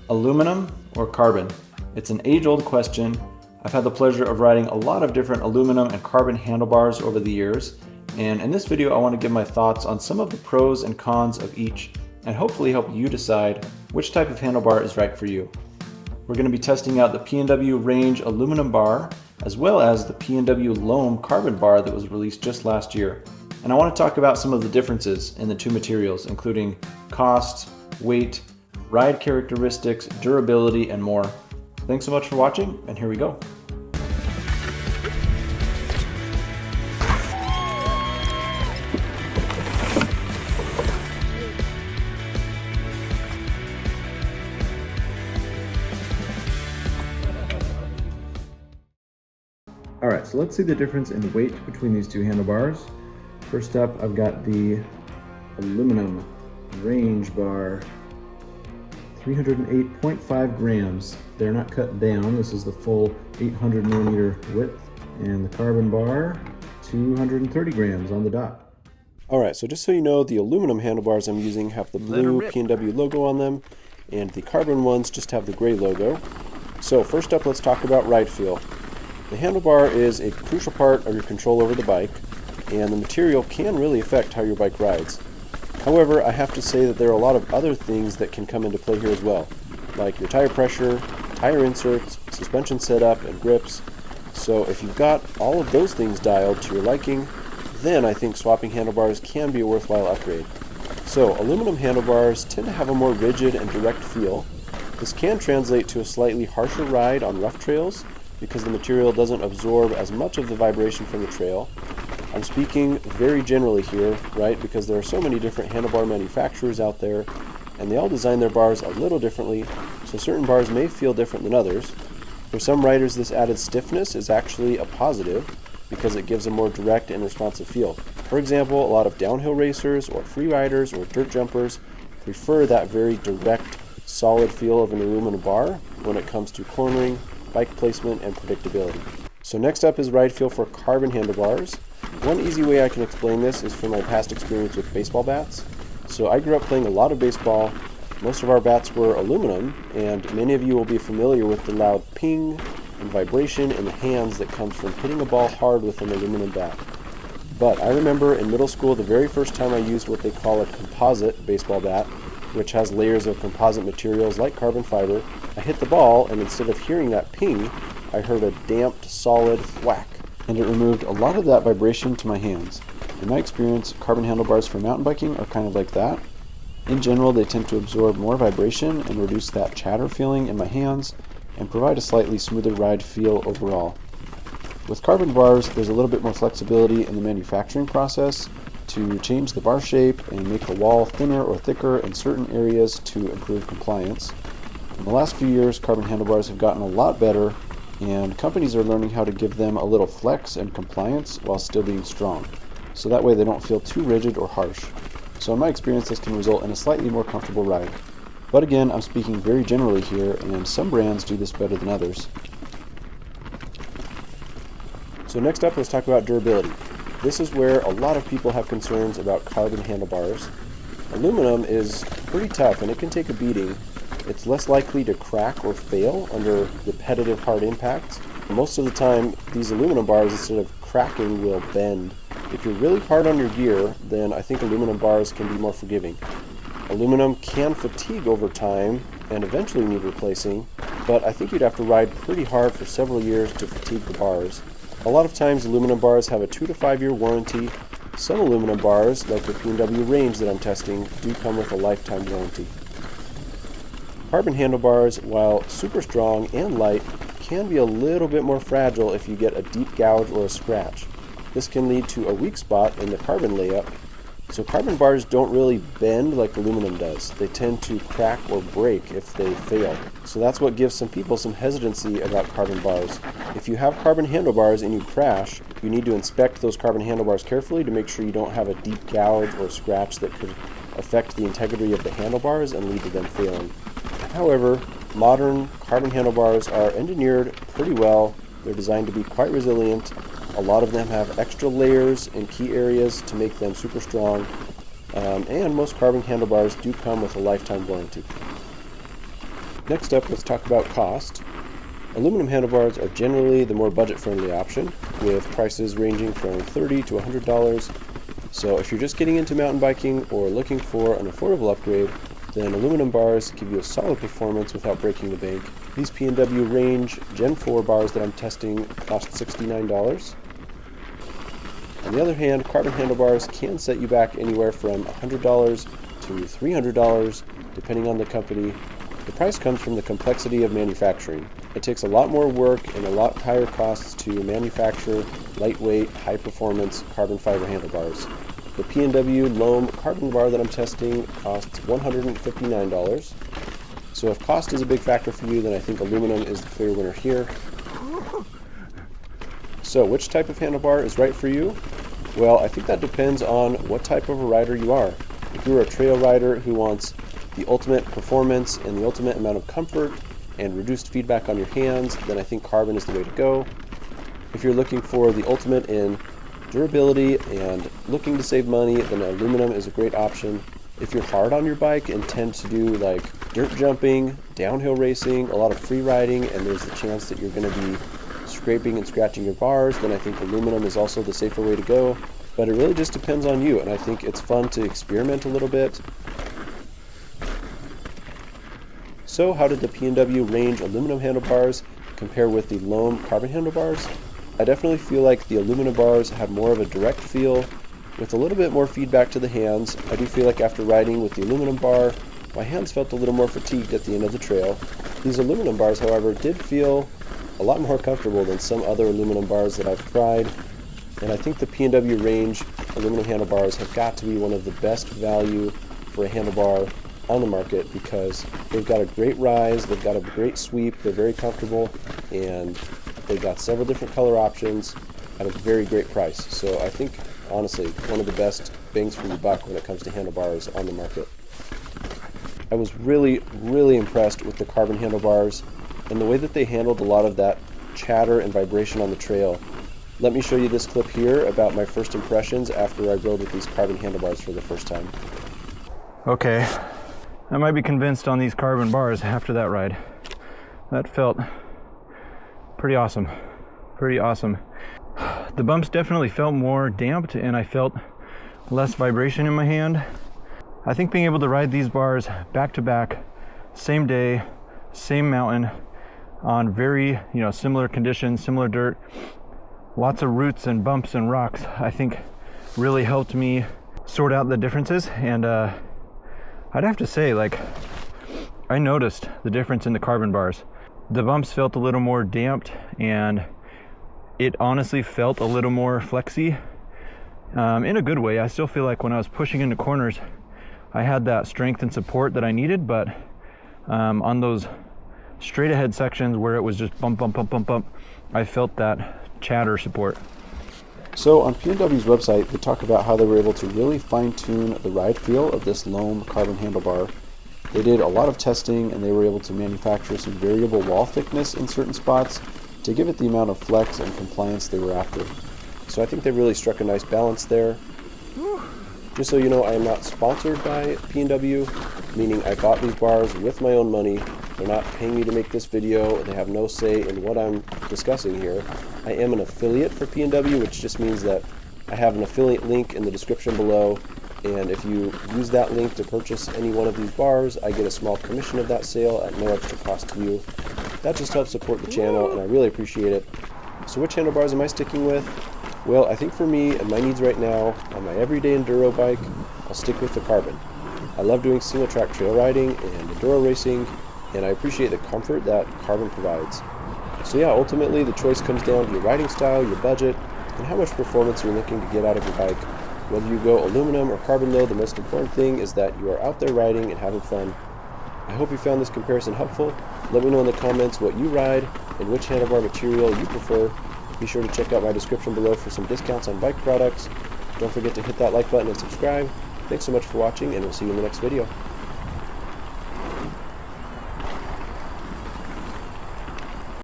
Aluminum or carbon? It's an age-old question. I've had the pleasure of riding a lot of different aluminum and carbon handlebars over the years, and in this video I want to give my thoughts on some of the pros and cons of each and hopefully help you decide which type of handlebar is right for you. We're going to be testing out the PNW Range aluminum bar as well as the PNW Loam carbon bar that was released just last year. And I want to talk about some of the differences in the two materials, including cost, weight, ride characteristics, durability, and more. Thanks so much for watching, and here we go. Alright, so let's see the difference in weight between these two handlebars. First up, I've got the aluminum Range bar, 308.5 grams. They're not cut down. This is the full 800 millimeter width. And the carbon bar, 230 grams on the dot. Alright, so just so you know, the aluminum handlebars I'm using have the blue PNW logo on them, and the carbon ones just have the gray logo. So first up, let's talk about ride feel. The handlebar is a crucial part of your control over the bike, and the material can really affect how your bike rides. However, I have to say that there are a lot of other things that can come into play here as well, like your tire pressure, tire inserts, suspension setup, and grips. So if you've got all of those things dialed to your liking, then I think swapping handlebars can be a worthwhile upgrade. So aluminum handlebars tend to have a more rigid and direct feel. This can translate to a slightly harsher ride on rough trails because the material doesn't absorb as much of the vibration from the trail. I'm speaking very generally here, right, because there are so many different handlebar manufacturers out there, and they all design their bars a little differently, so certain bars may feel different than others. For some riders, this added stiffness is actually a positive because it gives a more direct and responsive feel. For example, a lot of downhill racers or free riders or dirt jumpers prefer that very direct, solid feel of an aluminum bar when it comes to cornering, bike placement, and predictability. So next up is ride feel for carbon handlebars. One easy way I can explain this is from my past experience with baseball bats. So I grew up playing a lot of baseball. Most of our bats were aluminum, and many of you will be familiar with the loud ping and vibration in the hands that comes from hitting a ball hard with an aluminum bat. But I remember in middle school the very first time I used what they call a composite baseball bat, which has layers of composite materials like carbon fiber. I hit the ball, and instead of hearing that ping, I heard a damped, solid thwack, and it removed a lot of that vibration to my hands. In my experience, carbon handlebars for mountain biking are kind of like that. In general, they tend to absorb more vibration and reduce that chatter feeling in my hands and provide a slightly smoother ride feel overall. With carbon bars, there's a little bit more flexibility in the manufacturing process to change the bar shape and make the wall thinner or thicker in certain areas to improve compliance. In the last few years, carbon handlebars have gotten a lot better, and companies are learning how to give them a little flex and compliance while still being strong, so that way they don't feel too rigid or harsh. So in my experience, this can result in a slightly more comfortable ride. But again, I'm speaking very generally here, and some brands do this better than others. So next up, let's talk about durability. This is where a lot of people have concerns about carbon handlebars. Aluminum is pretty tough, and it can take a beating. It's less likely to crack or fail under repetitive hard impacts. Most of the time, these aluminum bars, instead of cracking, will bend. If you're really hard on your gear, then I think aluminum bars can be more forgiving. Aluminum can fatigue over time and eventually need replacing, but I think you'd have to ride pretty hard for several years to fatigue the bars. A lot of times aluminum bars have a 2 to 5 year warranty. Some aluminum bars, like the PNW Range that I'm testing, do come with a lifetime warranty. Carbon handlebars, while super strong and light, can be a little bit more fragile if you get a deep gouge or a scratch. This can lead to a weak spot in the carbon layup. So carbon bars don't really bend like aluminum does. They tend to crack or break if they fail. So that's what gives some people some hesitancy about carbon bars. If you have carbon handlebars and you crash, you need to inspect those carbon handlebars carefully to make sure you don't have a deep gouge or scratch that could affect the integrity of the handlebars and lead to them failing. However, modern carbon handlebars are engineered pretty well. They're designed to be quite resilient. A lot of them have extra layers in key areas to make them super strong. And most carbon handlebars do come with a lifetime warranty. Next up, let's talk about cost. Aluminum handlebars are generally the more budget-friendly option, with prices ranging from $30 to $100. So if you're just getting into mountain biking or looking for an affordable upgrade, then aluminum bars give you a solid performance without breaking the bank. These PNW Range Gen 4 bars that I'm testing cost $69. On the other hand, carbon handlebars can set you back anywhere from $100 to $300, depending on the company. The price comes from the complexity of manufacturing. It takes a lot more work and a lot higher costs to manufacture lightweight, high-performance carbon fiber handlebars. The PNW Loam carbon bar that I'm testing costs $159. So if cost is a big factor for you, then I think aluminum is the clear winner here. So which type of handlebar is right for you? Well, I think that depends on what type of a rider you are. If you're a trail rider who wants the ultimate performance and the ultimate amount of comfort and reduced feedback on your hands, then I think carbon is the way to go. If you're looking for the ultimate in durability and looking to save money, then aluminum is a great option. If you're hard on your bike and tend to do like dirt jumping, downhill racing, a lot of free riding, and there's the chance that you're going to be scraping and scratching your bars, then I think aluminum is also the safer way to go. But it really just depends on you, and I think it's fun to experiment a little bit. So how did the PNW Range aluminum handlebars compare with the Loam carbon handlebars? I definitely feel like the aluminum bars have more of a direct feel with a little bit more feedback to the hands. I do feel like after riding with the aluminum bar, my hands felt a little more fatigued at the end of the trail. These aluminum bars, however, did feel a lot more comfortable than some other aluminum bars that I've tried. And I think the PNW Range aluminum handlebars have got to be one of the best value for a handlebar on the market because they've got a great rise, they've got a great sweep, they're very comfortable, and they've got several different color options at a very great price. So I think, honestly, one of the best bangs for your buck when it comes to handlebars on the market. I was really, really impressed with the carbon handlebars and the way that they handled a lot of that chatter and vibration on the trail. Let me show you this clip here about my first impressions after I rode with these carbon handlebars for the first time. Okay, I might be convinced on these carbon bars after that ride. That felt pretty awesome, pretty awesome. The bumps definitely felt more damped and I felt less vibration in my hand. I think being able to ride these bars back to back, same day, same mountain, on very, similar conditions, similar dirt, lots of roots and bumps and rocks, I think really helped me sort out the differences. And I'd have to say, I noticed the difference in the carbon bars. The bumps felt a little more damped and it honestly felt a little more flexy, in a good way. I still feel like when I was pushing into corners, I had that strength and support that I needed, but on those straight ahead sections where it was just bump, bump, bump, bump, bump, I felt that chatter support. So on PNW's website, they talk about how they were able to really fine-tune the ride feel of this Loam carbon handlebar. They did a lot of testing and they were able to manufacture some variable wall thickness in certain spots to give it the amount of flex and compliance they were after. So I think they really struck a nice balance there. Just so you know, I am not sponsored by PNW, meaning I bought these bars with my own money. They're not paying me to make this video. They have no say in what I'm discussing here. I am an affiliate for PNW, which just means that I have an affiliate link in the description below. And if you use that link to purchase any one of these bars, I get a small commission of that sale at no extra cost to you. That just helps support the channel, and I really appreciate it. So which handlebars am I sticking with? Well, I think for me and my needs right now, on my everyday enduro bike, I'll stick with the carbon. I love doing single track trail riding and enduro racing, and I appreciate the comfort that carbon provides. So yeah, ultimately the choice comes down to your riding style, your budget, and how much performance you're looking to get out of your bike. Whether you go aluminum or carbon though, the most important thing is that you are out there riding and having fun. I hope you found this comparison helpful. Let me know in the comments what you ride and which handlebar material you prefer. Be sure to check out my description below for some discounts on bike products. Don't forget to hit that like button and subscribe. Thanks so much for watching, and we'll see you in the next video.